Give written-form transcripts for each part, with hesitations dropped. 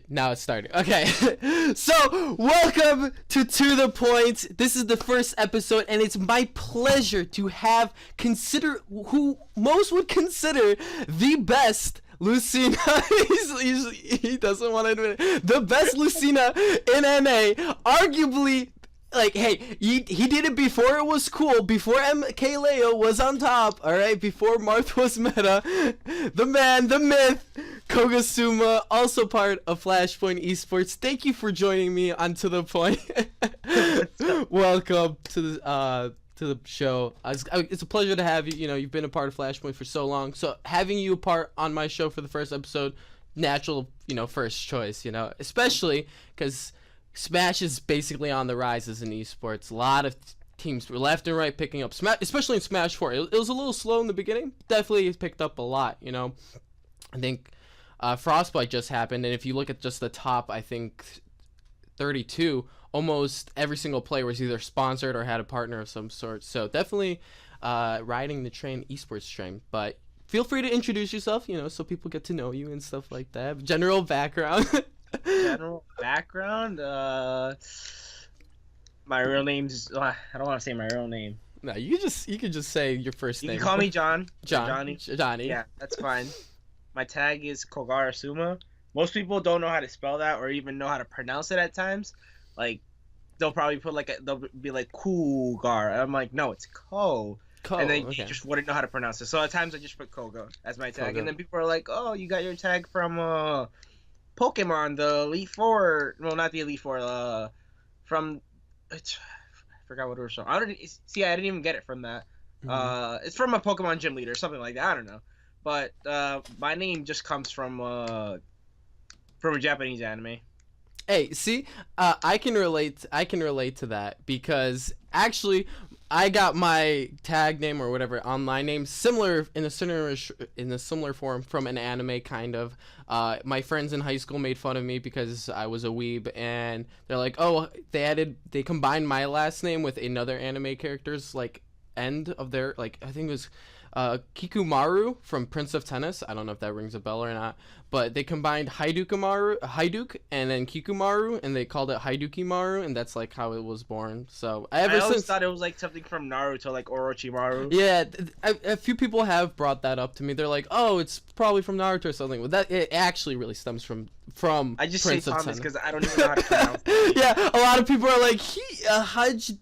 Now it's starting. Okay. So, welcome to the Point. This is the first episode, and it's my pleasure to have who most would consider the best Lucina. He doesn't want to admit it. The best Lucina in NA. Arguably, like, hey, he did it before it was cool, before MKLeo was on top, alright, before Marth was meta. The man, the myth, Kogarasuma, also part of FlashPoint Esports. Thank you for joining me on To The Point. Welcome to the show. It's a pleasure to have you. You know, you've been a part of FlashPoint for so long, so having you a part on my show for the first episode, natural, first choice, especially because Smash is basically on the rise as an esports. A lot of teams were left and right picking up Smash, especially in Smash 4. It was a little slow in the beginning. Definitely picked up a lot, I think Frostbite just happened, and if you look at just the top, I think 32, almost every single player was either sponsored or had a partner of some sort. So definitely riding the esports train. But feel free to introduce yourself, so people get to know you and stuff like that. General background. General background, my real name's I don't want to say my real name. No, you can just say your first name. You can call me John. Johnny. Yeah, that's fine. My tag is Kogarasuma. Most people don't know how to spell that or even know how to pronounce it at times. Like, they'll probably put they'll be like Cougar. I'm like, no, it's Ko. And then you just wouldn't know how to pronounce it. So at times I just put Koga as my tag. And then people are like, oh, you got your tag from Pokemon, the Elite Four. Well, not the Elite Four. From I forgot what it was from. I didn't even get it from that. It's from a Pokemon gym leader, something like that. I don't know. But my name just comes from a Japanese anime. Hey, see, I can relate to that because actually, I got my tag name or whatever online name in a similar form from an anime kind of. My friends in high school made fun of me because I was a weeb, and they're like, oh, they combined my last name with another anime character's end of their I think it was Kikumaru from Prince of Tennis. I don't know if that rings a bell or not, but they combined Haiduk and then Kikumaru, and they called it Haidukimaru, and that's how it was born. So I always thought it was something from Naruto, like Orochimaru. Yeah, a few people have brought that up to me. They're like, oh, it's probably from Naruto or something. But that it actually really stems from I just Prince say of Thomas Tennis. because I don't even know how to pronounce it. Yeah, a lot of people are like,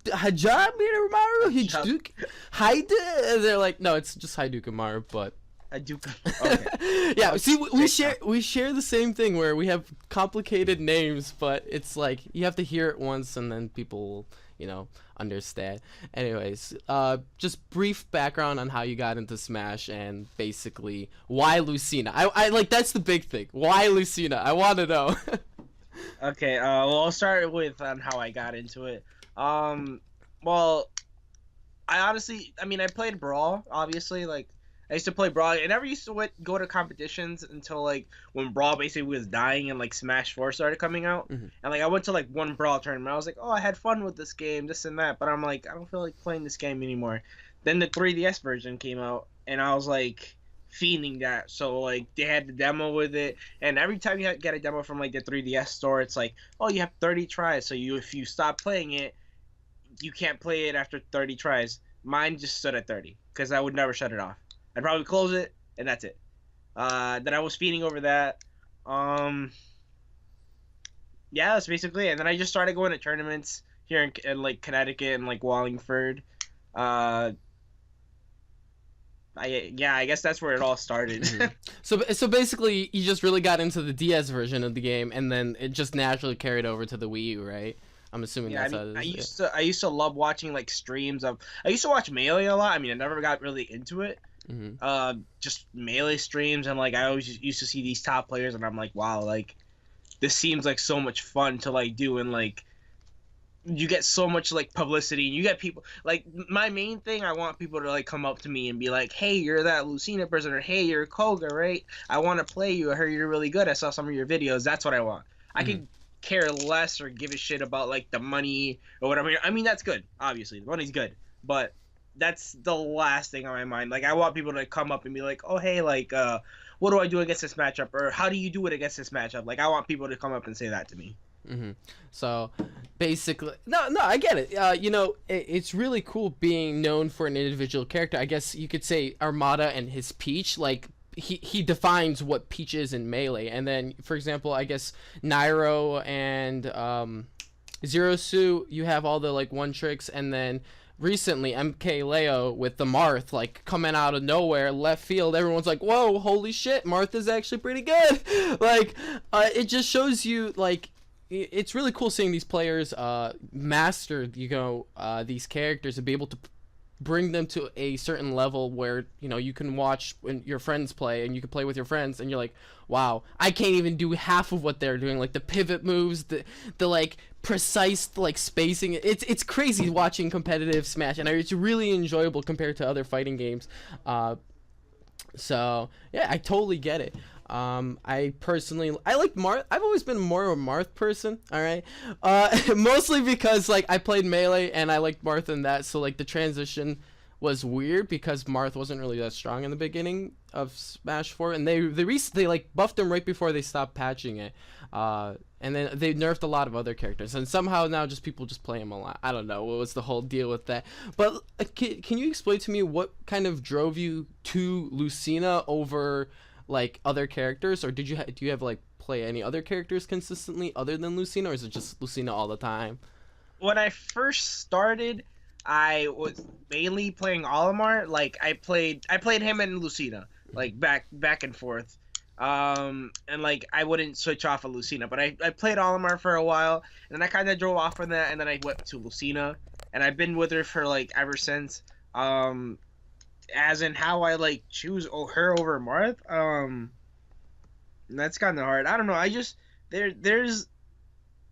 Hajamimaru, Haida. They're like, no, it's just Haidukimaru, but okay. Yeah, see, we share the same thing where we have complicated names, but it's you have to hear it once and then people will, understand. Anyways, just brief background on how you got into Smash and basically why Lucina. I that's the big thing. Why Lucina? I want to know. Okay, well, I'll start with how I got into it. Well, I played Brawl, obviously, I used to play Brawl. I never used to go to competitions until when Brawl basically was dying and Smash 4 started coming out. And I went to one Brawl tournament. I was like, oh, I had fun with this game, this and that. But I'm like, I don't feel like playing this game anymore. Then the 3DS version came out, and I was fiending that. So they had the demo with it, and every time you get a demo from the 3DS store, it's oh, you have 30 tries. So if you stop playing it, you can't play it after 30 tries. Mine just stood at 30 because I would never shut it off. I'd probably close it, and that's it. Then I was feeding over that. Yeah, that's basically it. And then I just started going to tournaments here in Connecticut and Wallingford. I guess that's where it all started. So basically, you just really got into the DS version of the game, and then it just naturally carried over to the Wii U, right? I'm assuming that's how it is. I used to love watching streams of. I used to watch Melee a lot. I never got really into it. Just Melee streams, and I always used to see these top players, and I'm like, wow, this seems so much fun to do, and you get so much publicity, and you get people my main thing. I want people to come up to me and be like, hey, you're that Lucina person, or hey, you're Koga, right? I want to play you. I heard you're really good. I saw some of your videos. That's what I want. I could care less or give a shit about the money or whatever. That's good, obviously the money's good, but that's the last thing on my mind. I want people to come up and be like, oh, hey, what do I do against this matchup, or how do you do it against this matchup? Like I want people to come up and say that to me. So basically, no, I get it. It's really cool being known for an individual character. I guess you could say Armada and his Peach, like he defines what Peach is in Melee. And then, for example, I guess Nairo and Zero Suit, you have all the like one tricks, and then recently MK Leo with the Marth, like coming out of nowhere, left field. Everyone's like, "Whoa, holy shit, Marth is actually pretty good." Like, it just shows you like. It's really cool seeing these players master, these characters and be able to bring them to a certain level where, you can watch when your friends play and you can play with your friends and you're like, wow, I can't even do half of what they're doing. Like the pivot moves, the like precise like spacing. It's crazy watching competitive Smash, and it's really enjoyable compared to other fighting games. So yeah, I totally get it. I personally, I like Marth. I've always been more of a Marth person. All right, mostly because like I played Melee and I liked Marth in that. So like the transition was weird because Marth wasn't really that strong in the beginning of Smash 4, and they like buffed him right before they stopped patching it. And then they nerfed a lot of other characters, and somehow now people just play him a lot. I don't know what was the whole deal with that. But can you explain to me what kind of drove you to Lucina over like other characters, or do you have like play any other characters consistently other than Lucina, or is it just Lucina all the time? When I first started, I was mainly playing Olimar. Like I played him and Lucina, like back and forth. And like I wouldn't switch off of Lucina, but I played Olimar for a while, and then I kind of drove off from that, and then I went to Lucina, and I've been with her for like ever since. As in how I like choose her over Marth. That's kind of hard. I don't know. I just there's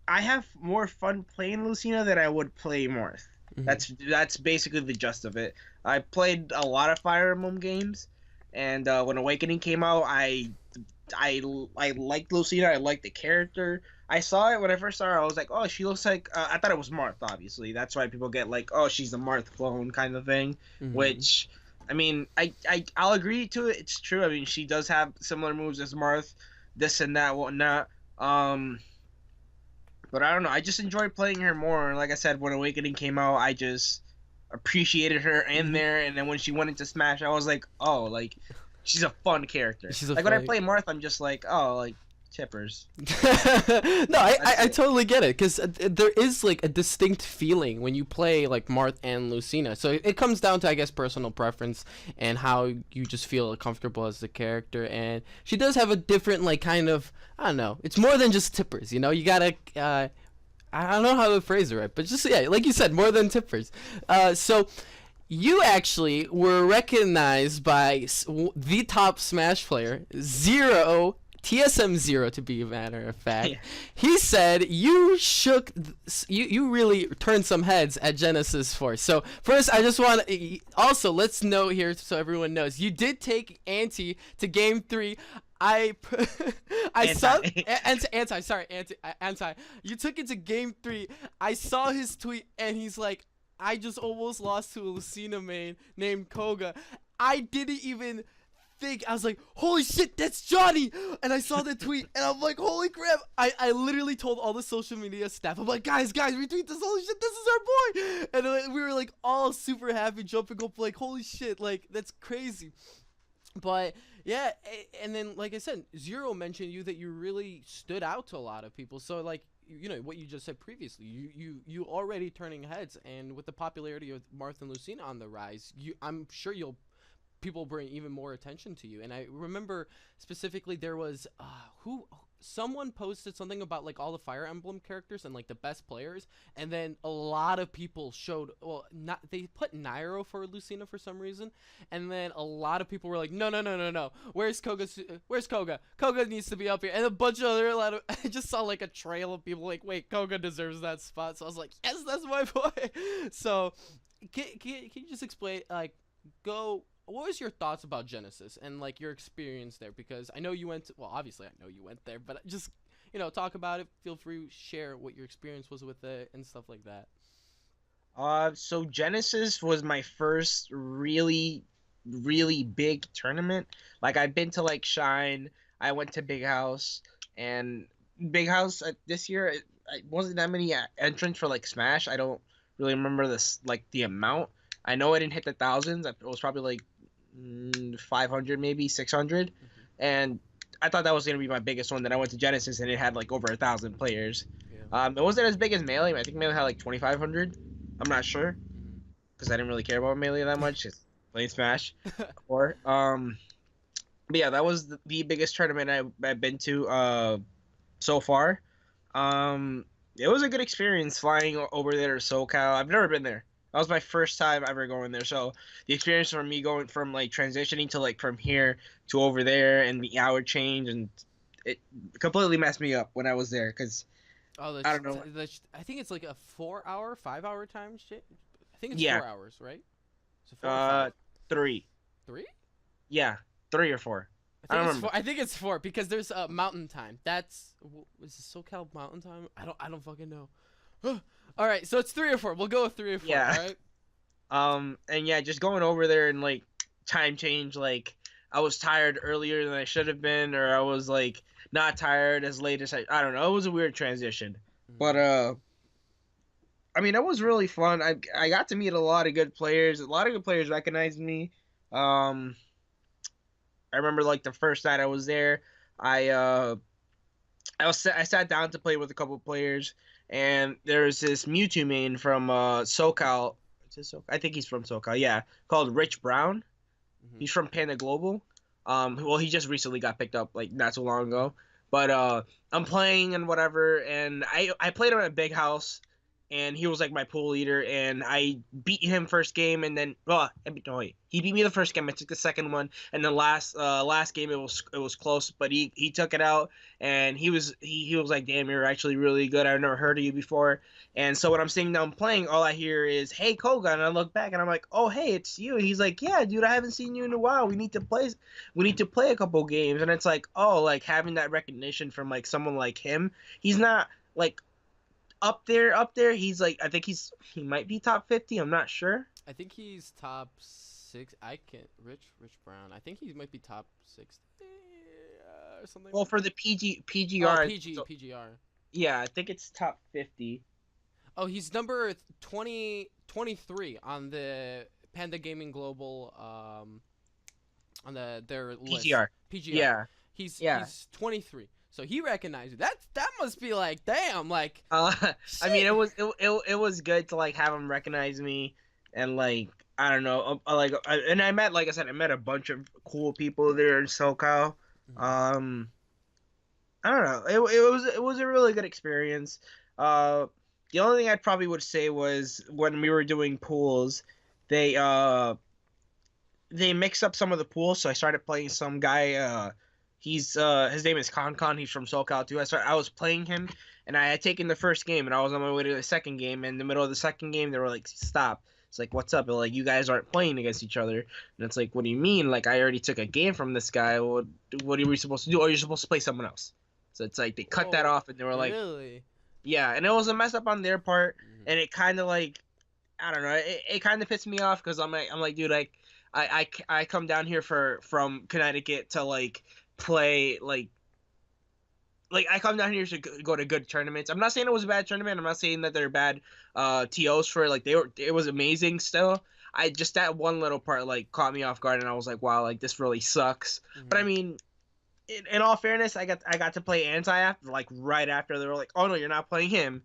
I have more fun playing Lucina than I would play Marth. That's basically the gist of it. I played a lot of Fire Emblem games, and when Awakening came out, I liked Lucina. I liked the character. I saw it when I first saw her. I was like, oh, she looks like. I thought it was Marth. Obviously, that's why people get like, oh, she's a Marth clone kind of thing. Which, I mean, I'll agree to it. It's true. I mean, she does have similar moves as Marth, this and that, whatnot. But I don't know. I just enjoyed playing her more. Like I said, when Awakening came out, I just appreciated her in there. And then when she went into Smash, I was like, oh, like she's a fun character. Like when I play Marth, I'm just like, oh, like tippers. No, I totally get it, because there is like a distinct feeling when you play like Marth and Lucina. So it comes down to, I guess, personal preference and how you just feel comfortable as the character. And she does have a different like kind of, I don't know, it's more than just tippers, you gotta I don't know how to phrase it right, but just, yeah, like you said, more than tippers. So you actually were recognized by the top Smash player, Zero, TSM0 to be a matter of fact. Yeah. He said you you really turned some heads at Genesis Force. So first, I just want to also, let's note here so everyone knows, you did take Anti to Game 3. I saw anti. You took it to Game 3. I saw his tweet and he's like, I just almost lost to a Lucina main named Koga. I didn't even think. I was like, holy shit, that's Johnny. And I saw the tweet and I'm like, holy crap. I literally told all the social media staff, I'm like, guys, retweet this. Holy shit, this is our boy. And we were like all super happy, jumping up like, holy shit, like that's crazy. But yeah, and then like I said, Zero mentioned you that you really stood out to a lot of people. So like, what you just said previously, you already turning heads, and with the popularity of Marth and Lucina on the rise, I'm sure people bring even more attention to you. And I remember specifically there was someone posted something about like all the Fire Emblem characters and like the best players, and then a lot of people showed, they put Nairo for Lucina for some reason, and then a lot of people were like, no, where's Koga? Koga needs to be up here. And I just saw like a trail of people like, wait, Koga deserves that spot. So I was like, yes, that's my boy. So can you just explain, like, what was your thoughts about Genesis and like your experience there? Because I know you obviously I know you went there, but just, talk about it. Feel free to share what your experience was with it and stuff like that. So Genesis was my first really really big tournament. Like I've been to like Shine, I went to Big House, and Big House this year it wasn't that many entrants for like Smash. I don't really remember this like the amount. I know I didn't hit the thousands. It was probably like 500, maybe 600, Mhm. and I thought that was gonna be my biggest one. Then I went to Genesis and it had like over 1,000 players. Yeah. It wasn't as big as Melee. I think Melee had like 2,500. I'm not sure Mhm. because I didn't really care about Melee that much. Just playing Smash. Or but yeah, that was the biggest tournament I've been to so far. It was a good experience flying over there to SoCal. I've never been there. That was my first time ever going there. So the experience for me going from like transitioning to like from here to over there and the hour change and it completely messed me up when I was there because Oh, I don't know. I think it's like a 4 hour, 5 hour time shit. I think it's Yeah, 4 hours, right? So 4 or 5. uh, 3. 3? Yeah, 3 or 4. I I think don't it's remember. 4. I think it's 4 because there's mountain time. Is it SoCal mountain time? I don't fucking know. All right, so it's 3 or 4. We'll go with 3 or 4. Yeah. All right. And yeah, just going over there and like time change, like I was tired earlier than I should have been, or I was like not tired as late as I don't know. It was a weird transition. But Mhm. I mean, it was really fun. I got to meet a lot of good players. A lot of good players recognized me. Um I remember like the first night I was there, I I sat down to play with a couple of players, and there's this Mewtwo main from SoCal. Is it SoCal? I think he's from SoCal. Yeah, called Rich Brown. Mhm. He's from Panda Global. Well, he just recently got picked up like not so long ago. But I'm playing and whatever, and I played him at Big House, and he was like my pool leader, and I beat him first game, and then no, wait, he beat me the first game. I took the second one, and the last game it was close, but he took it out, and he was like, damn, you're actually really good. I've never heard of you before. And so when I'm sitting down playing, all I hear is, "Hey, Koga," and I look back and I'm like, "Oh, hey, it's you." And he's like, "Yeah, dude, I haven't seen you in a while. We need to play a couple games." And it's like, oh, like having that recognition from like someone like him. He's not like up there. He's like, I think he might be top 50. I'm not sure. I think he's top 6. I can't. Rich Brown. I think he might be top 60 or something Well, like for that. the Oh, PGR, so PGR. yeah, I think it's top 50. Oh, he's number 23 on the Panda Gaming Global on their list. PGR. PGR. Yeah, yeah. He's 23. So he recognized you. That must be like damn, like Uh, I mean, shit. it was good to like have him recognize me and like I don't know, and I met like I said, I met a bunch of cool people there in SoCal. Mhm. Um, I don't know, it was a really good experience. Uh, the only thing I probably would say was when we were doing pools, they uh they mixed up some of the pools, so I started playing some guy. He's his name is Con. He's from SoCal too. I was playing him, and I had taken the first game, and I was on my way to the second game. And in the middle of the second game, they were like, "Stop!" It's like, "What's up?" They're like, "You guys aren't playing against each other." And it's like, "What do you mean? Like, I already took a game from this guy. What are we supposed to do? Or you're supposed to play someone else?" So it's like they cut that Whoa, off, and they were like, really? "Yeah," and it was a mess up on their part, Mhm. and it kind of like I don't know. It kind of pissed me off because I'm like, dude, I come down here from Connecticut to like play like I come down here to go to good tournaments. I'm not saying it was a bad tournament. I'm not saying that they're bad TOs for it. Like it was amazing still. I just that one little part like caught me off guard and I was like, wow, like this really sucks. But I Mhm. mean, in all fairness, I got to play anti after like right after they were like, oh no, you're not playing him,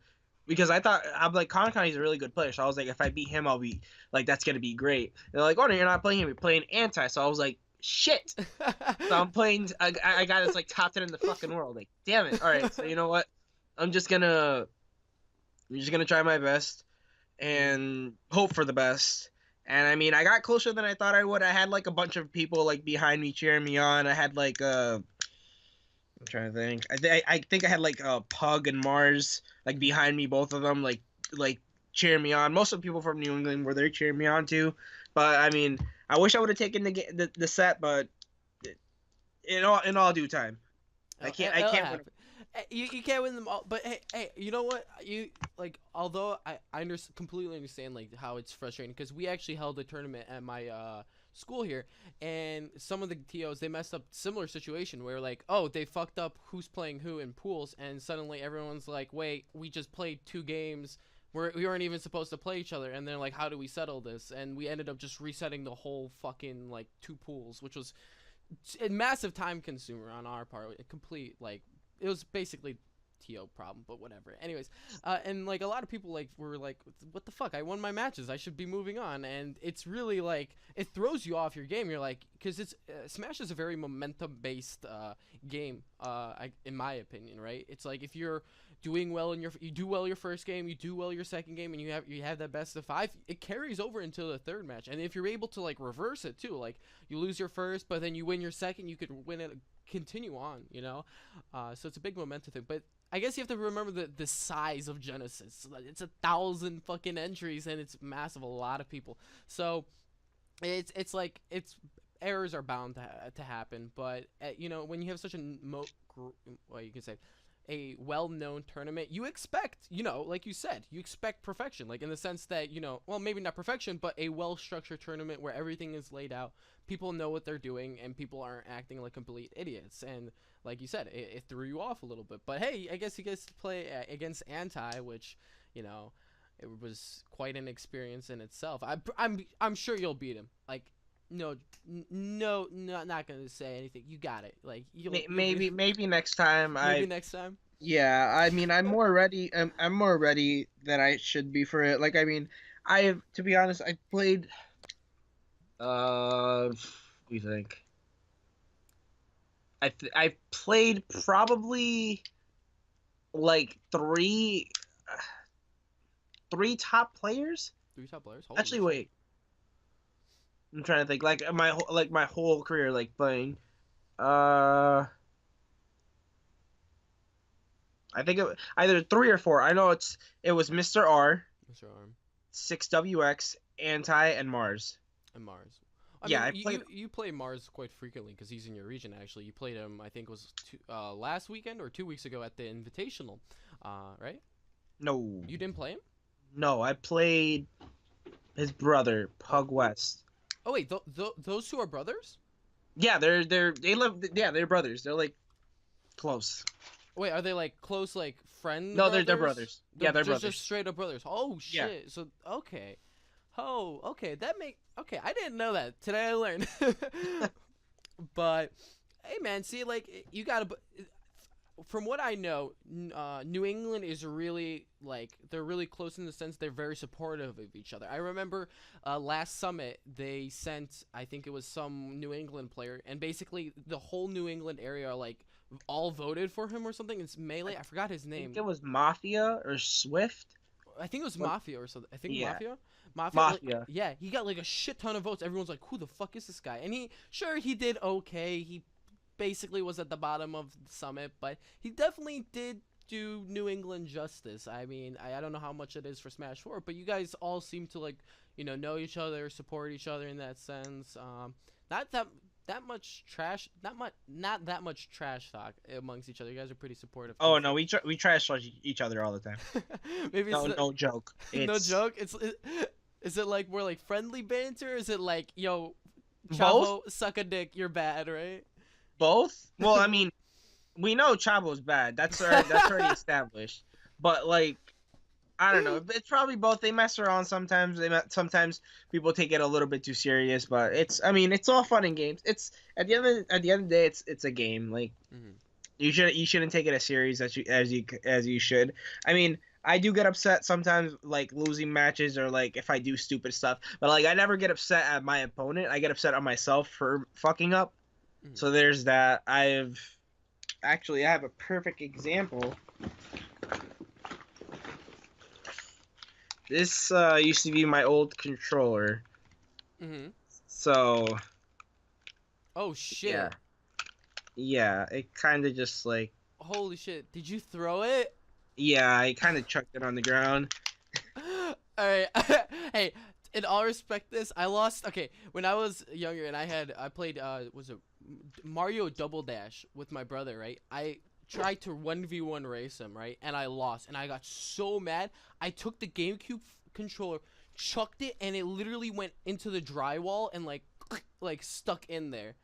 because I thought I'm like He's a really good player, so I was like, if I beat him, I'll be like that's gonna be great. They're like, oh no, you're not playing him, you're playing anti. So I was like, shit. So I'm playing. I got this like top 10 in the fucking world. Like, damn it. All right, so you know what? I'm just gonna try my best Mhm. and hope for the best. And I mean, I got closer than I thought I would. I had like a bunch of people like behind me cheering me on. I had like I'm trying to think. I think I had like Pug and Mars like Mhm. behind me, both of them like cheering me on. Most of the people from New England were there cheering me on too. But I mean, I wish I would have taken the set, but in all due time. I It'll can't win. happen. You can't win them all, but hey, you know what? You like, although I completely understand like how it's frustrating because we actually held a tournament at my school here, and some of the TOs, they messed up similar situation where like, oh, they fucked up who's playing who in pools, and suddenly everyone's like, wait, we just played 2 games. We weren't even supposed to play each other, and they're like, how do we settle this? And we ended up just resetting the whole fucking like 2 pools, which was a massive time consumer on our part. A complete like, it was basically TO problem, but whatever. Anyways, and like a lot of people like were like, what the fuck, I won my matches, I should be moving on. And it's really like, it throws you off your game. You're like, because it's Smash is a very momentum based game, in my opinion, right? It's like, if you're doing well in you do well your first game, you do well your second game, and you have that best of 5, it carries over into the third match. And if you're able to like reverse it too, like you lose your first but then you win your second, you could win it, continue on, you know. So it's a big momentum thing. But I guess you have to remember the size of Genesis. It's 1,000 fucking entries, and it's massive, a lot of people. So it's like, it's errors are bound to happen. But you know, when you have such a well, you can say a well-known tournament, you expect, you know, like you said, you expect perfection, like in the sense that, you know, well, maybe not perfection, but a well-structured tournament where everything is laid out, people know what they're doing, and people aren't acting like complete idiots. And like you said, it threw you off a little bit. But hey, I guess you guys play against Anti, which, you know, it was quite an experience in itself. I'm sure you'll beat him. Like, no, not gonna say anything. You got it. Like, Maybe next time. Maybe next time. Yeah, I mean, I'm more ready. I'm more ready than I should be for it. Like, I mean, to be honest, I played. What do you think? I played probably like three top players. 3 top players. Holy Actually, shit. wait. I'm trying to think. Like my whole career, like playing. I think either 3 or 4. I know it was Mr. R, Mr. Arm 6WX, Anti, and Mars. and Mars. Yeah, I I mean, played- you play Mars quite frequently because he's in your region. Actually, you played him. I think it was last weekend or 2 weeks ago at the Invitational, right? No, You didn't play him? no, I played his brother, Pug West. Oh wait, those 2 are brothers? Yeah, they live. Yeah, they're brothers. They're like close. Wait, are they like close, like friend? No, they're brothers. Yeah, they're brothers. Just straight up brothers. Oh Yeah. shit. So okay. Oh, okay. Okay. I didn't know that. Today I learned. But hey, man, see, like you gotta. From what I know, New England is really like, they're really close in the sense they're very supportive of each other. I remember last summit they sent, I think it was some New England player, and basically the whole New England area like all voted for him or something. It's Melee. I forgot his I name. think it was Mafia or Swift. I think it was Mafia or something. I think Yeah. Mafia. Mafia. Like, yeah, he got like a shit ton of votes. Everyone's like, who the fuck is this guy? And he did okay. He basically was at the bottom of the summit, but he definitely did do New England justice. I mean, I don't know how much it is for Smash 4, but you guys all seem to like, you know each other, support each other in that sense. Not that much trash, not that much trash talk amongst each other. You guys are pretty supportive. Oh no, we trash talk each other all the time. Maybe No, it's no joke. no joke. Is it like more like friendly banter? Is it like, yo, Both? Chavo, suck a dick, you're bad, right? Both? Well, I mean, we know Chabo's bad. That's already established. But like, I don't know. It's probably both. They mess around sometimes. Sometimes people take it a little bit too serious. But I mean, it's all fun and games. It's at the end of the day, it's a game. Like, you shouldn't take it as serious as you should. I mean, I do get upset sometimes, like losing matches or like if I do stupid stuff. But like, I never get upset at my opponent. I get upset at myself for fucking up. So there's that. I have a perfect example. This used to be my old controller. So. Oh shit. Yeah. Yeah, it kind of just like. Holy shit! Did you throw it? Yeah, I kind of chucked it on the ground. All right. Hey, in all respect, I lost. Okay, when I was younger and I played was it Mario Double Dash with my brother, right? I tried to 1v1 race him, right? And I lost, and I got so mad. I took the GameCube controller, chucked it, and it literally went into the drywall and like like stuck in there.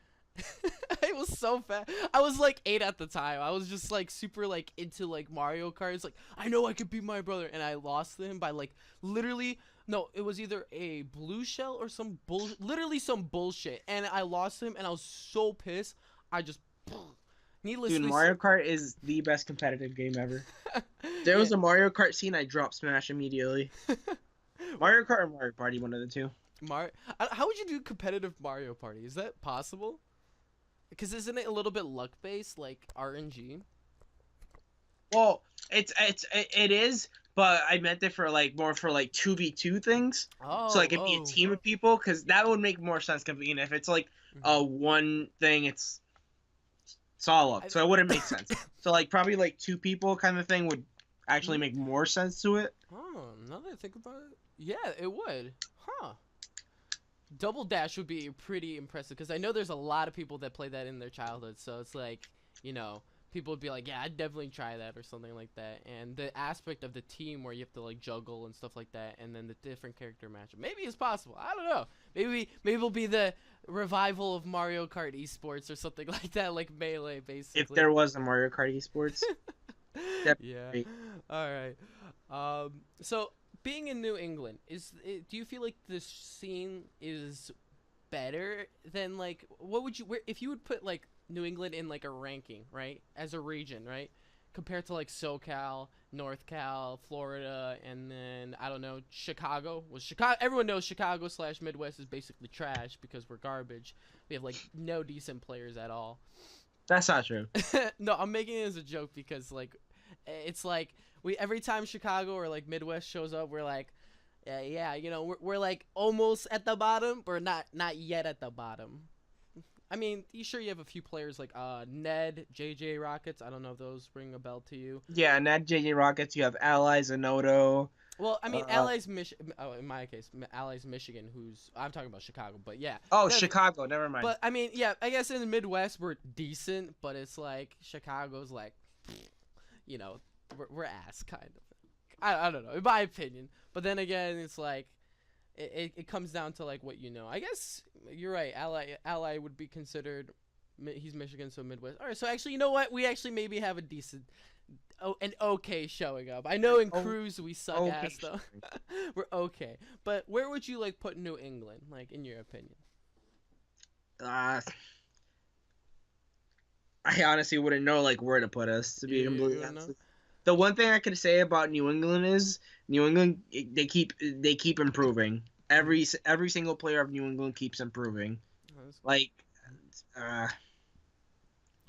It was so fast. I was like 8 at the time. I was just like super like into like Mario Kart. It's like I know I could beat my brother, and I lost to him by like literally. No, it was either a blue shell or literally some bullshit, and I lost to him, and I was so pissed. I just needlessly. Dude, Mario Kart is the best competitive game ever. There was Yeah. a Mario Kart scene, I dropped Smash immediately. Mario Kart or Mario Party, one of the two. How would you do competitive Mario Party? Is that possible? Because isn't it a little bit luck based, like RNG? Well, it is, but I meant it for like more for like 2v2 things. So like it'd be a team of people, because that would make more sense competing. If it's like a one thing, it's all luck, so it wouldn't make sense. So like probably like 2 people kind of thing would actually make more sense to it. Oh, now that I think about it, yeah, it would. Huh. Double Dash would be pretty impressive, because I know there's a lot of people that play that in their childhood, so it's like, people would be like, yeah, I'd definitely try that or something like that. And the aspect of the team where you have to like juggle and stuff like that, and then the different character matchup, maybe it's possible. I don't know. Maybe it'll be the revival of Mario Kart esports or something like that, like Melee, basically. If there was a Mario Kart esports. Yeah. All right. So being in New England, do you feel like the scene is better than like if you would put like New England in like a ranking, right, as a region, right, compared to like SoCal, North Cal, Florida, and then I don't know, Chicago. Everyone knows Chicago/Midwest is basically trash because we're garbage. We have like no decent players at all. That's not true. No, I'm making it as a joke because like it's like every time Chicago or like Midwest shows up, we're like, yeah, we're like almost at the bottom, but not yet at the bottom. I mean, you have a few players like Ned, JJ Rockets. I don't know if those ring a bell to you. Yeah, Ned, JJ Rockets. You have Allies, Anoto. Well, I mean, Allies Michigan. Oh, in my case, Allies Michigan. I'm talking about Chicago, but yeah. Oh, Chicago. Never mind. But I mean, yeah, I guess in the Midwest we're decent, but it's like Chicago's like, we're ass kind of. I don't know, in my opinion. But then again, it's like, it comes down to like what you know. I guess you're right. Ally would be considered. He's Michigan, so Midwest. All right, so actually, you know what? We actually maybe have a decent. An okay showing up. I know in Cruise we suck ass though. We're okay, but where would you like put New England, like in your opinion? I honestly wouldn't know like where to put us, to be completely honest. The one thing I could say about New England is they keep improving. Every single player of New England keeps improving. Like,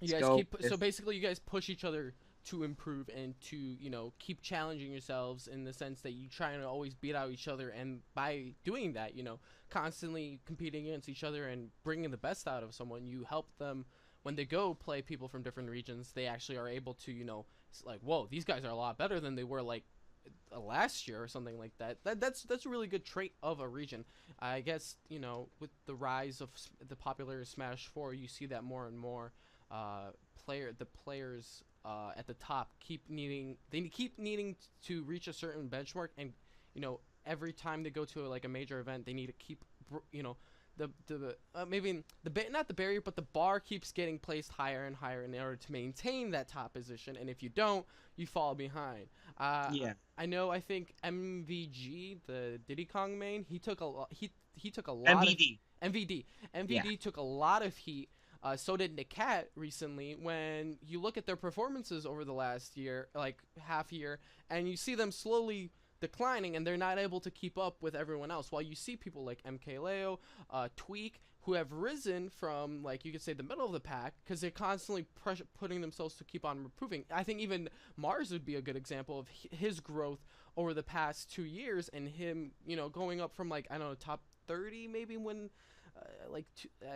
so basically you guys push each other to improve and to keep challenging yourselves in the sense that you try to always beat out each other, and by doing that, constantly competing against each other and bringing the best out of someone, you help them when they go play people from different regions. They actually are able to like, whoa, these guys are a lot better than they were like last year or something like that. That's a really good trait of a region. I guess with the rise of the popular Smash 4, you see that more and more. The players at the top keep needing to reach a certain benchmark, and every time they go to like a major event, they need to keep not the barrier, but the bar keeps getting placed higher and higher in order to maintain that top position, and if you don't, you fall behind. Yeah. I think MVG, the Diddy Kong main, he took a lot MVD. MVD took a lot of heat. So did Nikat recently. When you look at their performances over the last year, like half year, and you see them slowly declining, and they're not able to keep up with everyone else, while you see people like MKLeo, Tweak, who have risen from, like, you could say the middle of the pack, because they're constantly putting themselves to keep on improving. I think even Mars would be a good example of his growth over the past 2 years, and him going up from, like, I don't know, top 30 maybe when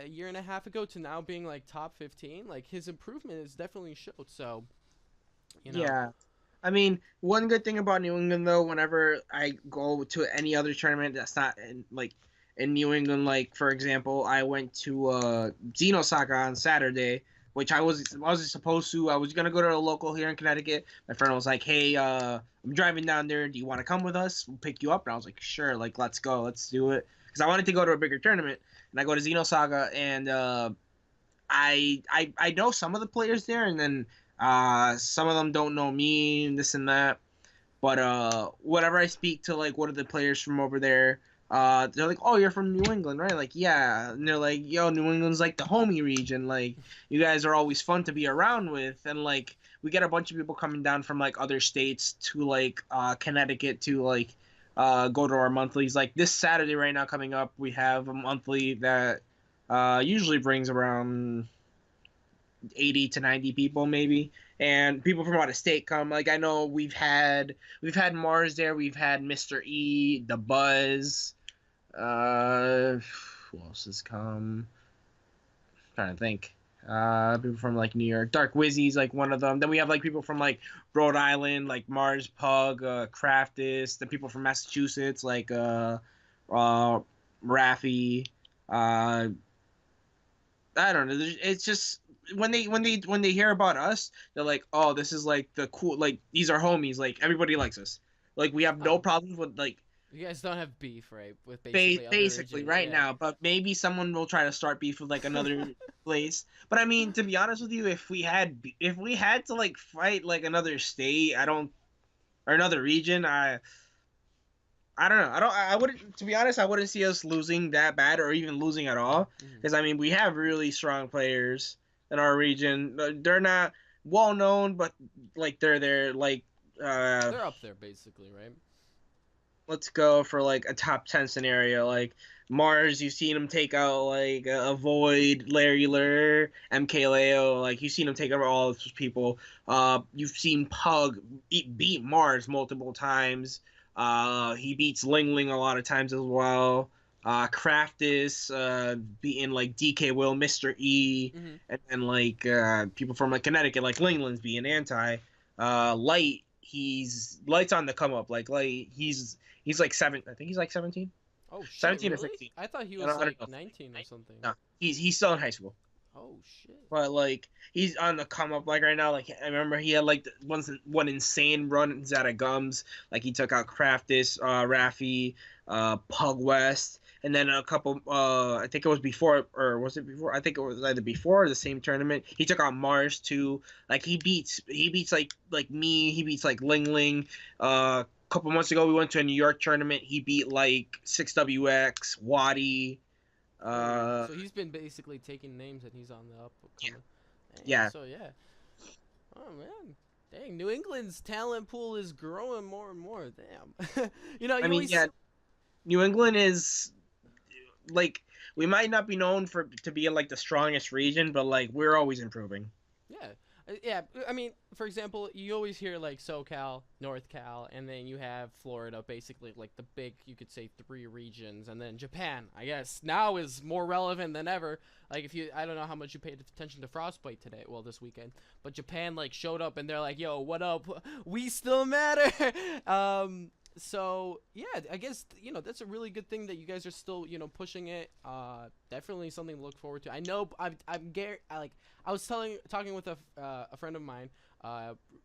a year and a half ago to now being like top 15. Like, his improvement is definitely showed. So yeah, I mean, one good thing about New England though, whenever I go to any other tournament that's not in New England, like for example, I went to Xenosaga on Saturday, which I wasn't supposed to. I was gonna go to a local here in Connecticut. My friend was like, "Hey, I'm driving down there. Do you want to come with us? We'll pick you up." And I was like, "Sure, like let's go, let's do it." because I wanted to go to a bigger tournament, and I go to Xenosaga, and I know some of the players there, and then some of them don't know me and this and that. But whenever I speak to like one of the players from over there, they're like, "Oh, you're from New England, right?" Like, yeah. And they're like, "Yo, New England's like the homie region. Like, you guys are always fun to be around with." And like, we get a bunch of people coming down from like other states to like Connecticut to like go to our monthlies. Like this Saturday right now coming up, we have a monthly that usually brings around 80 to 90 people maybe, and people from out of state come. Like I know we've had Mars there, we've had Mr. E, the Buzz, who else has come? I'm trying to think. People from like New York, Dark Wizzy's like one of them. Then we have like people from like Rhode Island, like Mars Pug, Craftus. Then people from Massachusetts, like Raffy. uh I don't know. It's just when they hear about us, they're like, "Oh, this is like the cool. Like these are homies. Like everybody likes us. Like we have no Oh, problems with like you guys don't have beef, right? With basically other basically regions. right Yeah. now. But maybe someone will try to start beef with like another place. But I mean, to be honest with you, if we had to like fight like another state, I don't or another region, I don't know. I wouldn't. To be honest, I wouldn't see us losing that bad or even losing at all. Mhm. Because I mean, we have really strong players in our region. They're not well known, but like they're there. Like, They're up there basically, right? let's go for like a top 10 scenario. Like Mars, you've seen him take out like a Void, Larry Lur, MK Leo. Like you've seen him take out all those people. You've seen Pug beat Mars multiple times. He beats Ling Ling a lot of times as well. Craftus, beating like DK Will, Mr. E, Mm-hmm. and then like people from like Connecticut, like Ling Ling's being anti. Light, he's Light's on the come up. Like Light, he's like seven. I think he's like 17, Oh shit, 17 or really? 16. I thought he I was don't like know. 19 or something. No, he's still in high school. Oh shit. But like he's on the come up like right now. Like I remember he had like one insane runs out of gums. Like he took out Craftus, Raffi, Pug West, and then a couple. I think it was before, or was it before? I think it was either before or the same tournament. He took out Mars too. Like he beats like me. He beats like Ling Ling. Couple months ago we went to a New York tournament. He beat like 6WX, Waddy. Oh, Uh, so he's been basically taking names and he's on the up coming. Dang, yeah. so yeah. Oh man. Dang, New England's talent pool is growing more and more. Damn. You I you mean, always yeah. New England is like we might not be known for to be like the strongest region, but like we're always improving. yeah. Yeah, I mean, for example, you always hear like SoCal, North Cal, and then you have Florida, basically like the big, you could say, three regions, and then Japan, I guess, now is more relevant than ever. Like if you, I don't know how much you paid attention to Frostbite today, well, this weekend, but Japan like showed up and they're like, "Yo, what up? We still matter." So yeah, I guess that's a really good thing that you guys are still pushing it. Definitely something to look forward to. I know I was talking with a friend of mine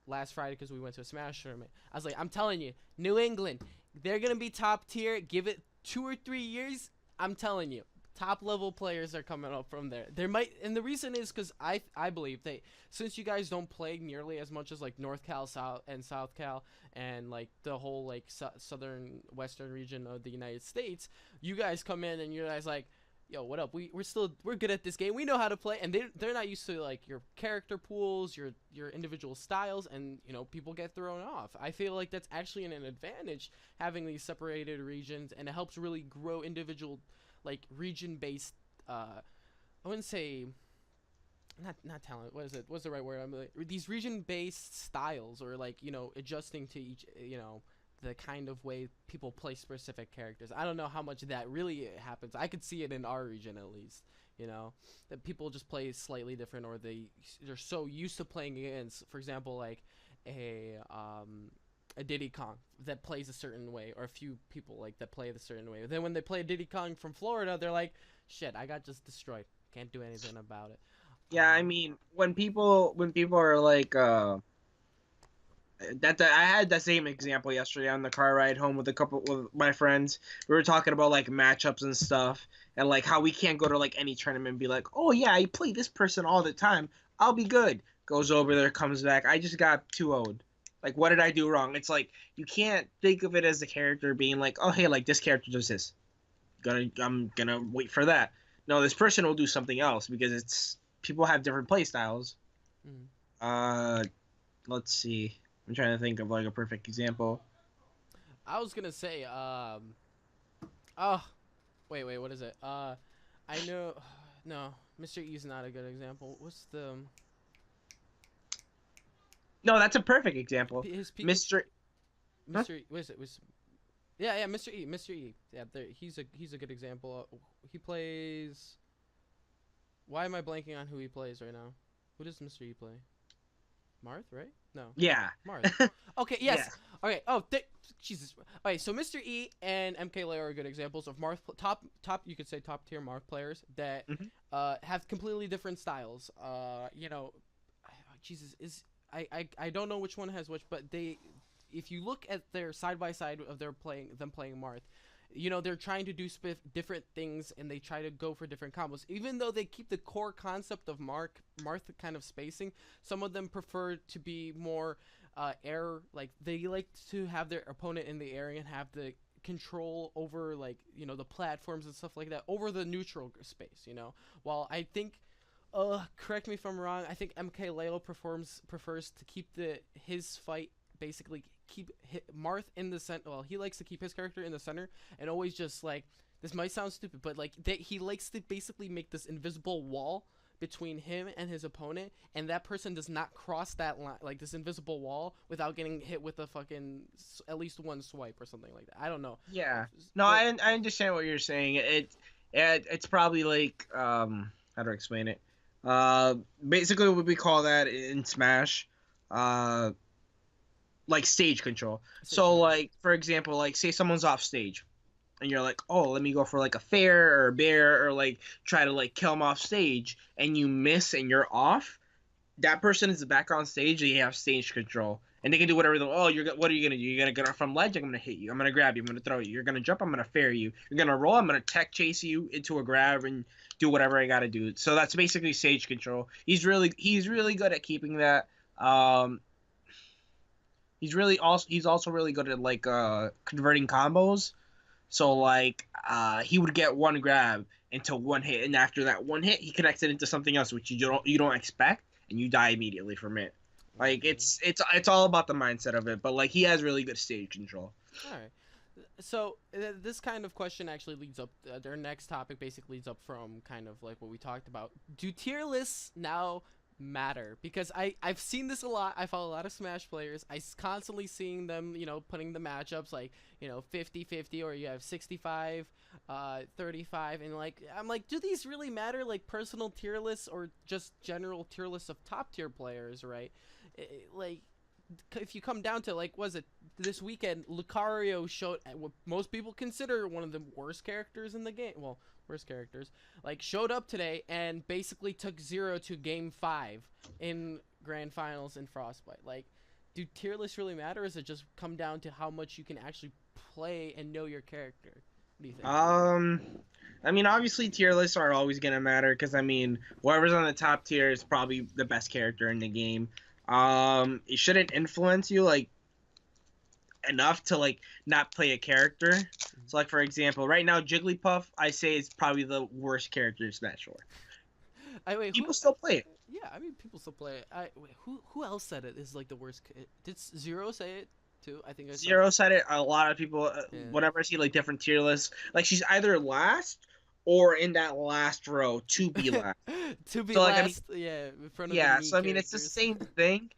last Friday because we went to a Smash tournament. I was like, I'm telling you, New England, they're gonna be top tier. Give it 2 or 3 years. I'm telling you, top level players are coming up from there. There might, and the reason is because I believe that since you guys don't play nearly as much as like North Cal, South Cal, and like the whole like southern western region of the United States, you guys come in and you guys like, "Yo, what up? We're good at this game. We know how to play." And they're not used to like your character pools, your individual styles, and people get thrown off. I feel like that's actually an advantage having these separated regions, and it helps really grow individual like region based I wouldn't say not talent, what is it, what's the right word, I'm like, these region based styles, or like adjusting to each the kind of way people play specific characters. I don't know how much that really happens. I could see it in our region at least, that people just play slightly different, or they're so used to playing against, for example, like a Diddy Kong that plays a certain way, or a few people like that play a certain way. Then when they play a Diddy Kong from Florida, they're like, "Shit, I got just destroyed. Can't do anything about it." Yeah, I mean when people are like I had that same example yesterday on the car ride home with a couple with my friends. We were talking about like matchups and stuff, and like how we can't go to like any tournament and be like, oh yeah, I play this person all the time. I'll be good. Goes over there, comes back. I just got 2-0'd. Like, what did I do wrong? It's like you can't think of it as a character being like, oh hey, like this character does this. I'm gonna wait for that. No, this person will do something else because it's people have different play styles. Mm. Uh, let's see. I'm trying to think of like a perfect example. I was gonna say, oh, wait, what is it? I know, no, Mr. E is not a good example. What's the No, that's a perfect example. his Mr. Huh? Mr. E, what is it? Yeah, Mr. E. Yeah, he's a good example. He plays. Why am I blanking on who he plays right now? Who does Mr. E play? Marth, right? No. Yeah. Marth. Okay, yes. Yeah. Okay. Oh, Jesus. Okay, so Mr. E and MKLeo are good examples of Marth top. You could say top tier Marth players that Mhm. have completely different styles. You know, Jesus is I don't know which one has which, but they, if you look at their side by side of them playing Marth, you know they're trying to do different things and they try to go for different combos. Even though they keep the core concept of Marth kind of spacing, some of them prefer to be more air. Like they like to have their opponent in the area and have the control over like the platforms and stuff like that over the neutral space. While I think. Correct me if I'm wrong. I think MK Leo prefers to keep his fight basically keep Marth in the center. Well, he likes to keep his character in the center and always just like this might sound stupid, but like he likes to basically make this invisible wall between him and his opponent, and that person does not cross that line, like this invisible wall, without getting hit with a fucking at least one swipe or something like that. I don't know. Yeah. No, But I understand what you're saying. It's probably like how do I explain it? Basically what we call that in Smash, uh, like stage control. So like for example, like say someone's off stage, and you're like, oh, let me go for like a fair or a bear or like try to like kill them off stage, and you miss and you're off. That person is back on stage. They have stage control, and they can do whatever. What are you gonna do? You're gonna get from ledge. I'm gonna hit you. I'm gonna grab you. I'm gonna throw you. You're gonna jump. I'm gonna fair you. You're gonna roll. I'm gonna tech chase you into a grab and do whatever I gotta do. So that's basically stage control. He's really good at keeping that. He's also really good at like converting combos. So like he would get one grab into one hit, and after that one hit, he connects it into something else which you don't expect, and you die immediately from it. Like it's all about the mindset of it, but like he has really good stage control. all right. So this kind of question actually leads up. Their next topic basically leads up from kind of like what we talked about. Do tier lists now matter? Because I've seen this a lot. I follow a lot of Smash players. Constantly seeing them, putting the matchups like 50-50, or you have 65 35, and like I'm like, do these really matter? Like personal tier lists or just general tier lists of top tier players, right? Like if you come down to like, was it this weekend, Lucario showed what most people consider one of the worst characters in the game. Well, worst characters, like showed up today and basically took 0 to game 5 in grand finals in Frostbite. Like, do tier lists really matter, or does it just come down to how much you can actually play and know your character? What do you think? I mean, obviously tier lists are always gonna matter because I mean, whoever's on the top tier is probably the best character in the game. It shouldn't influence you like enough to like not play a character. So like for example, right now Jigglypuff, I say is probably the worst character in Smash 4. Wait, People still play it. yeah, I mean people still play it. Wait, who else said it is like the worst? Did Zero say it too? I think I saw Zero said it. A lot of people, Yeah. whenever I see like different tier lists, like she's either last or in that last row to be last. To be So like last, yeah, in front of yeah. the So I mean, it's the same thing.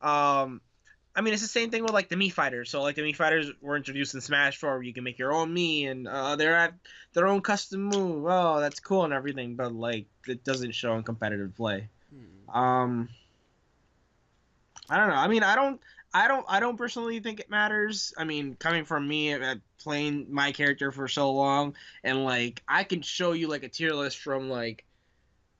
I mean, it's the same thing with like the Mii fighters. So like the Mii fighters were introduced in Smash 4, where you can make your own Mii, and they're at their own custom move. Oh, that's cool and everything, but like it doesn't show in competitive play. I don't know. I mean, I don't personally think it matters. I mean, coming from me at playing my character for so long, and like I can show you like a tier list from like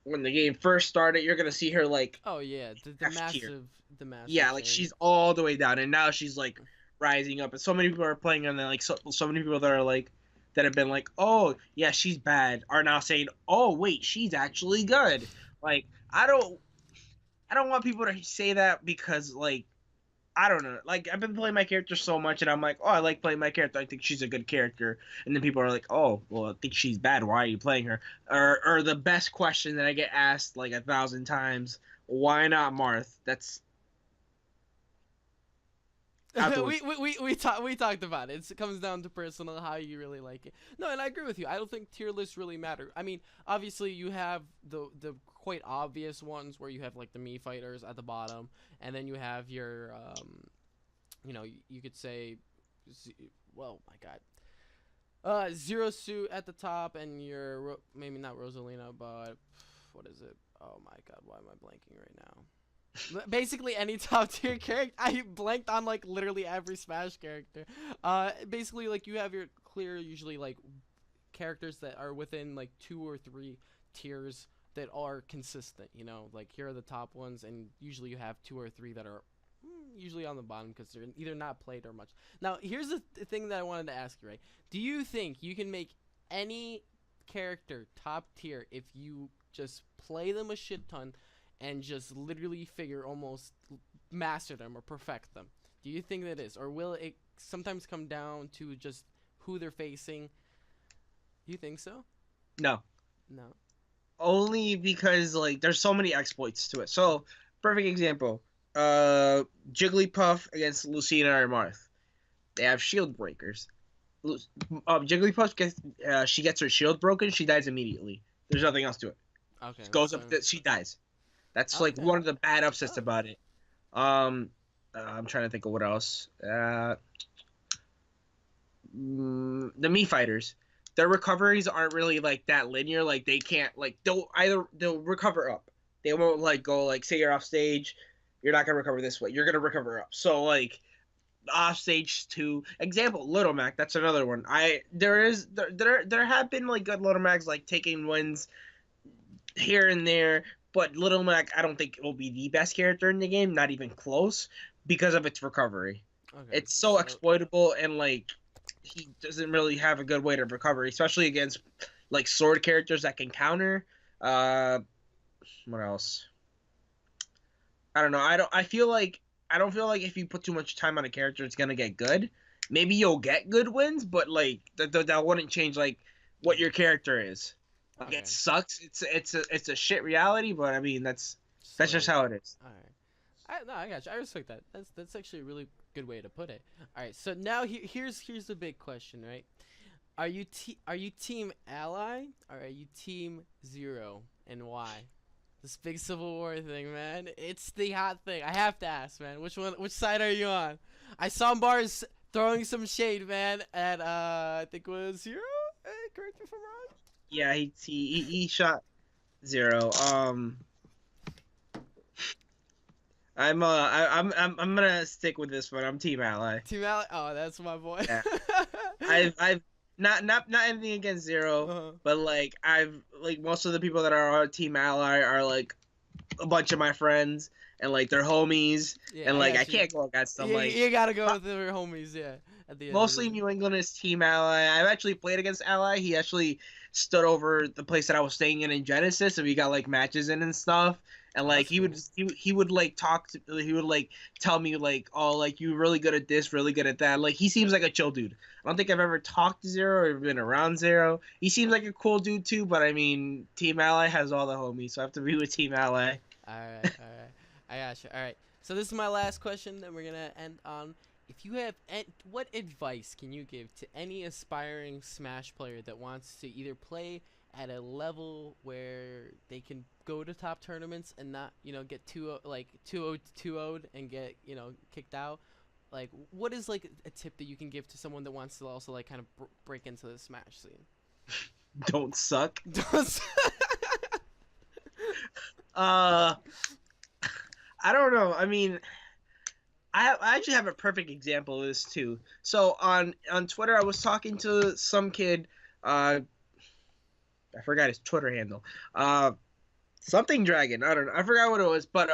when the game first started, you're gonna see her like Oh yeah, the F tier. massive Yeah, like change. she's all the way down, and now she's like rising up. And so many people are playing, and then like so many people that are like that have been like, oh yeah, she's bad, are now saying, oh wait, she's actually good. Like I don't want people to say that because like I don't know. Like I've been playing my character so much, and I'm like, oh, I like playing my character. I think she's a good character. And then people are like, oh, well, I think she's bad. Why are you playing her? Or the best question that I get asked like 1,000 times: why not Marth? That's out the window. We talked about it. It comes down to personal, how you really like it. No, and I agree with you. I don't think tier lists really matter. I mean, obviously you have the quite obvious ones where you have like the me fighters at the bottom, and then you have your you could say, well, my God, Zero Suit at the top, and your maybe not Rosalina, but what is it? Oh my God, why am I blanking right now? Basically any top tier character. I blanked on like literally every Smash character. Basically like you have your clear, usually like characters that are within like 2 or 3 tiers that are consistent. You know, like here are the top ones, and usually you have 2 or 3 that are usually on the bottom because they're either not played or much. Now here's the thing that I wanted to ask you. Right? Do you think you can make any character top tier if you just play them a shit ton and just literally figure almost master them or perfect them? Do you think that is, or will it sometimes come down to just who they're facing? You think so? No, No. only because like there's so many exploits to it. So perfect example: Jigglypuff against Lucina or Marth. They have shield breakers. Jigglypuff gets she gets her shield broken, she dies immediately. There's nothing else to it. Okay. She goes So. up, she dies. That's like Okay. one of the bad upsets Oh. about it. Um, I'm trying to think of what else. The Mii fighters, their recoveries aren't really like that linear. Like they can't like they'll recover up. They won't like go like say you're off stage, you're not gonna recover this way. You're gonna recover up. So like off stage two example Little Mac, that's another one. There have been like good Little Macs like taking wins here and there, but Little Mac I don't think will be the best character in the game, not even close, because of its recovery. Okay. It's so So. exploitable, and like he doesn't really have a good way to recover, especially against like sword characters that can counter. Uh, what else? I don't know. I don't feel like if you put too much time on a character, it's gonna get good. Maybe you'll get good wins, but like that wouldn't change like what your character is. Like it Okay. sucks. It's a shit reality, but I mean Just that's just like. how it is. All right. No, I got you. I respect that. That's actually a really good way to put it. All right. So now here's the big question, right? Are you team Ally or are you team Zero, and why? This big Civil War thing, man. It's the hot thing. I have to ask, man. Which side are you on? I saw Bars throwing some shade, man, at I think it was Zero. Correct me if I'm wrong. Yeah, he shot zero. I'm gonna stick with this one. I'm Team Ally. Team Ally. Oh, that's my boy. Yeah, I've not anything against zero, uh-huh. but like I've like most of the people that are on Team Ally are like a bunch of my friends, and like they're homies, Yeah, and I like I got you. can't go against them. You Like gotta go with your homies, yeah. At the end of the mostly day. New England is Team Ally. I've actually played against Ally. He actually stood over the place that I was staying in Genesis, and we got like matches in and stuff. And Oh, like that's cool. he would like he would like tell me like, oh, like you really good at this, really good at that. Like he seems like a chill dude. I don't think I've ever talked to Zero or been around Zero. He seems like a cool dude too, but I mean Team Ally has all the homies, so I have to be with Team Ally. All right, all right. I got you. All right. So this is my last question that we're gonna end on. If you have, what advice can you give to any aspiring Smash player that wants to either play at a level where they can go to top tournaments and not, get two would and get, kicked out? Like, what is like a tip that you can give to someone that wants to also like kind of break into the Smash scene? Don't suck. Don't. Uh, I don't know. I mean, I actually have a perfect example of this too. So on Twitter, I was talking to some kid. I forgot his Twitter handle. something dragon. I don't know. I forgot what it was, but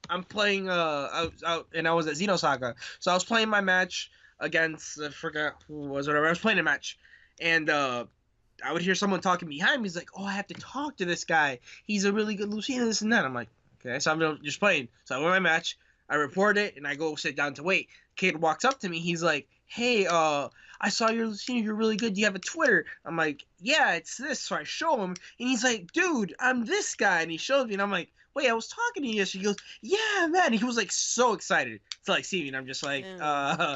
I'm playing. I was out and I was at Xenosaga, so I was playing my match against. I forgot who it was. Whatever. I was playing a match, and I would hear someone talking behind me. He's like, "Oh, I have to talk to this guy. He's a really good Lucina, this and that." I'm like, "Okay." So I'm just playing. So I win my match. I report it, and I go sit down to wait. Kid walks up to me. He's like, "Hey, I saw your Lucina. You're really good. Do you have a Twitter?" I'm like, "Yeah, it's this." So I show him, and he's like, "Dude, I'm this guy." And he shows me, and I'm like, "Wait, I was talking to you." She goes, "Yeah, man." And he was like so excited to like see me, and I'm just like, Yeah.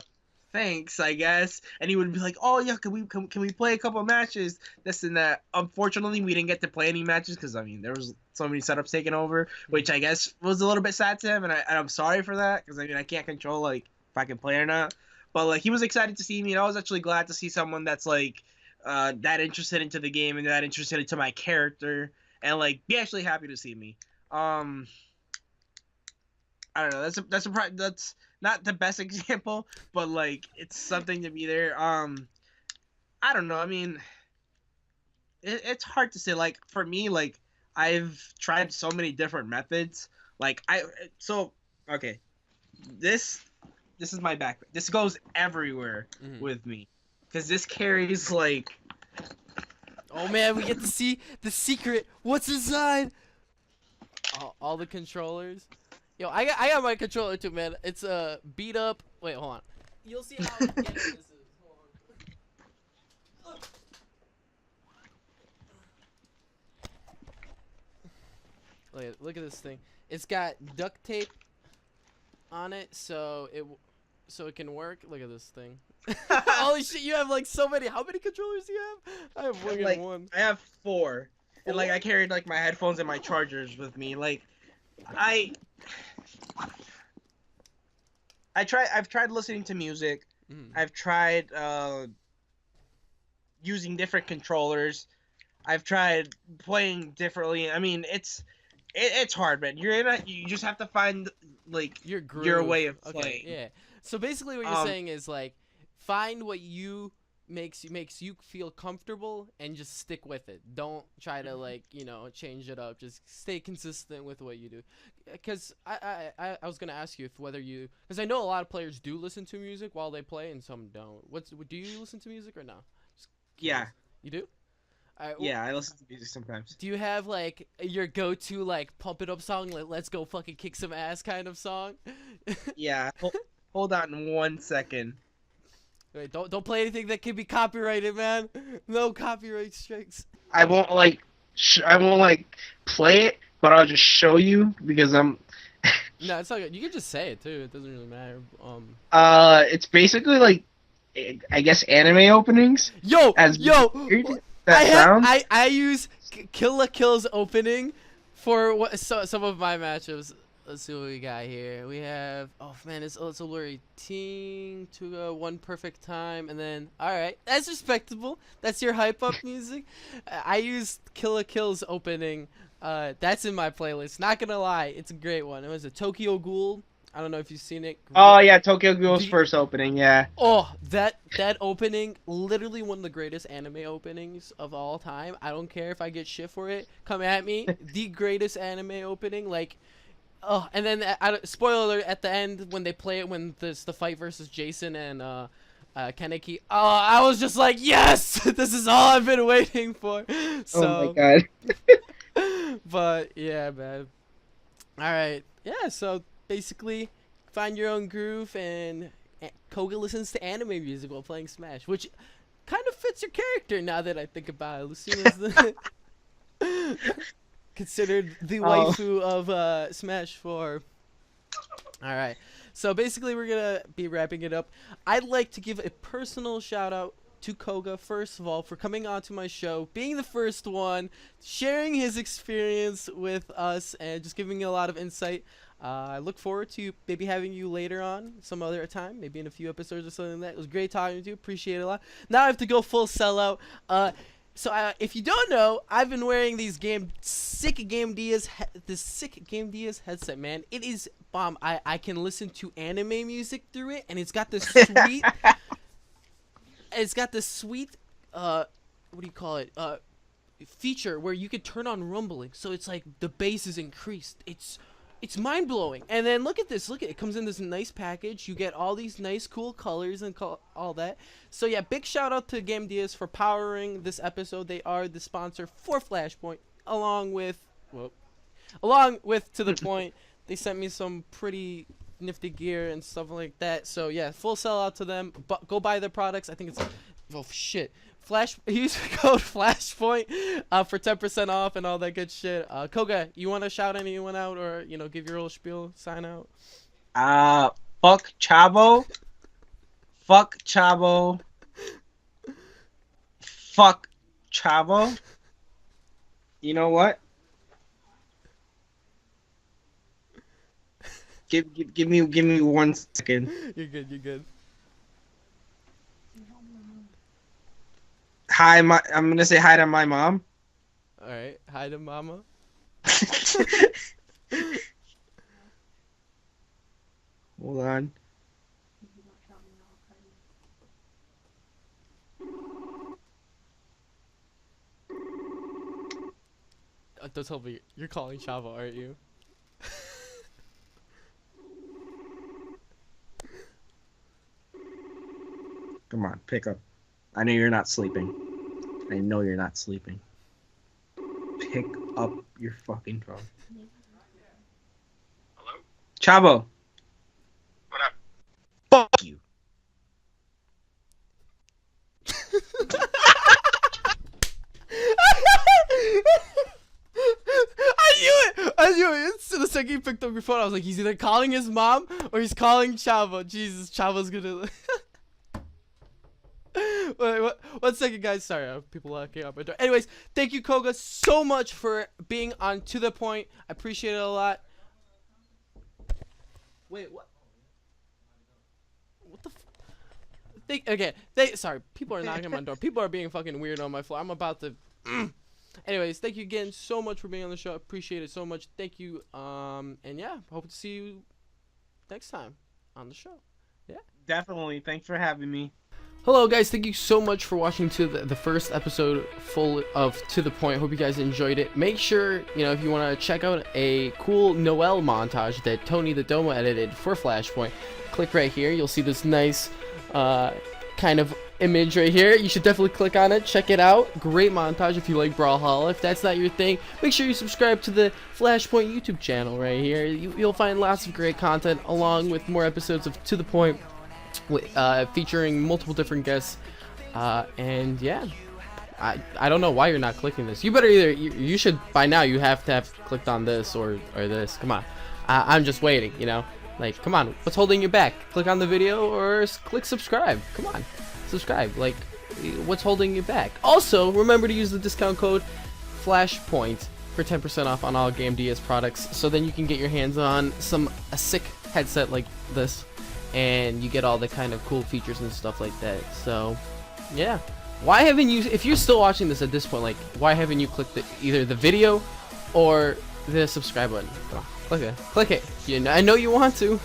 thanks, I guess. And he would be like, "Oh yeah, can we play a couple matches, this and that." Unfortunately, we didn't get to play any matches because I mean there was so many setups taken over, which I guess was a little bit sad to him, and I'm sorry for that because I mean I can't control like if I can play or not. But like he was excited to see me, and I was actually glad to see someone that's like that interested into the game and that interested into my character, and like be actually happy to see me. Um, I don't know. That's not the best example, but like it's something to be there. I don't know. I mean, it's hard to say. Like for me, like I've tried so many different methods. Like so okay. This this is my backpack. This goes everywhere Mhm. with me because this carries like Oh man, we get to see the secret. What's inside? All the controllers. Yo, I got my controller too, man. It's beat up. Wait, hold on. You'll see how getting this is. Hold on. Look at this thing. It's got duct tape on it, so it can work. Look at this thing. Holy shit, you have like so many. How many controllers do you have? I have I'm fucking like one. I have four. And like Four? I carried like my headphones and my chargers with me. Like I I've tried listening to music. Mm. I've tried using different controllers. I've tried playing differently. I mean, it's hard, man. You just have to find like Your your groove. way of Okay, playing. yeah. So basically, what you're Um, saying is like, find what you makes you feel comfortable and just stick with it. Don't try to like change it up. Just stay consistent with what you do. Because I was gonna ask you if whether you because I know a lot of players do listen to music while they play and some don't. Do you listen to music or no? Just yeah, curious. You do? All right. yeah. I listen to music sometimes. Do you have like your go-to like pump it up song, like let's go fucking kick some ass kind of song? Yeah. Hold on 1 second. Wait, don't play anything that can be copyrighted, man. No copyright strikes. I won't like play it, but I'll just show you because I'm. No, it's not good. You can just say it too. It doesn't really matter. It's basically like, I guess anime openings. Yo, As yo, weird that sounds. I use Kill la Kill's opening for some of my matchups. Let's see what we got here. We have it's a blurry ting to one perfect time, and then all right, that's respectable. That's your hype up music. I used Kill la Kill's opening. That's in my playlist. Not gonna lie, it's a great one. It was a Tokyo Ghoul. I don't know if you've seen it. Oh yeah, Tokyo Ghoul's The- first opening. Yeah. Oh, that opening, literally one of the greatest anime openings of all time. I don't care if I get shit for it. Come at me. The greatest anime opening, like, oh, and then spoiler alert at the end when they play it when there's the fight versus Jason and Kaneki. Oh, I was just like, yes, this is all I've been waiting for. Oh my So, god. but yeah, man. All right, yeah. So basically, find your own groove, and Koga listens to anime music while playing Smash, which kind of fits your character now that I think about it. Lucina's the considered the Oh. waifu of Smash 4. All right. So basically, we're going to be wrapping it up. I'd like to give a personal shout out to Koga, first of all, for coming onto my show, being the first one, sharing his experience with us, and just giving a lot of insight. I look forward to maybe having you later on, some other time, maybe in a few episodes or something like that. It was great talking to you. Appreciate it a lot. Now I have to go full sellout. So if you don't know, I've been wearing these sick Game Diaz headset, man. It is bomb. I can listen to anime music through it, and it's got this sweet, what do you call it? feature where you could turn on rumbling, so it's like the bass is increased. It's mind blowing. And then look at this. Look at it. Comes in this nice package. You get all these nice, cool colors and all that. So yeah, big shout out to Game Diaz for powering this episode. They are the sponsor for Flashpoint, along with To The Point. They sent me some pretty nifty gear and stuff like that. So yeah, full sell out to them. But go buy their products. I think it's shit. Use code Flashpoint for 10% off and all that good shit. Koga, you want to shout anyone out or give your little spiel, sign out? Fuck Chavo. Fuck Chavo. Fuck Chavo. You know what? Give me 1 second. You're good. Hi, I'm gonna say hi to my mom. All right, hi to mama. Hold on. Don't tell me you're calling Chavo, aren't you? Come on, pick up. I know you're not sleeping. I know you're not sleeping. Pick up your fucking phone. Hello? Chavo. What up? Fuck you. I knew it. It's the second he picked up your phone, I was like, he's either calling his mom or he's calling Chavo. Jesus, Chavo's gonna. Wait, 1 second, guys. Sorry, people locking up my door. Anyways, thank you, Koga, so much for being on To The Point. I appreciate it a lot. Wait, what? What the? Sorry, people are knocking on my door. People are being fucking weird on my floor. I'm about to. Anyways, thank you again so much for being on the show. Appreciate it so much. Thank you. And yeah, hope to see you next time on the show. Yeah. Definitely. Thanks for having me. Hello guys, thank you so much for watching to the first episode full of To The Point. Hope you guys enjoyed it. Make sure, if you want to check out a cool Noel montage that Tony the Domo edited for Flashpoint, click right here. You'll see this nice kind of image right here. You should definitely click on it. Check it out. Great montage if you like Brawlhalla. If that's not your thing, make sure you subscribe to the Flashpoint YouTube channel right here. You'll find lots of great content along with more episodes of To The Point. Featuring multiple different guests, and yeah, I don't know why you're not clicking this. You better you should by now. You have to have clicked on this or this. Come on, I'm just waiting. Like, come on, what's holding you back? Click on the video or click subscribe. Come on, subscribe. Like, what's holding you back? Also, remember to use the discount code Flashpoint for 10% off on all Game Diaz products. So then you can get your hands on a sick headset like this. And you get all the kind of cool features and stuff like that. So, yeah. Why haven't you, if you're still watching this at this point, like, why haven't you clicked either the video or the subscribe button? Come on, click it. I know you want to.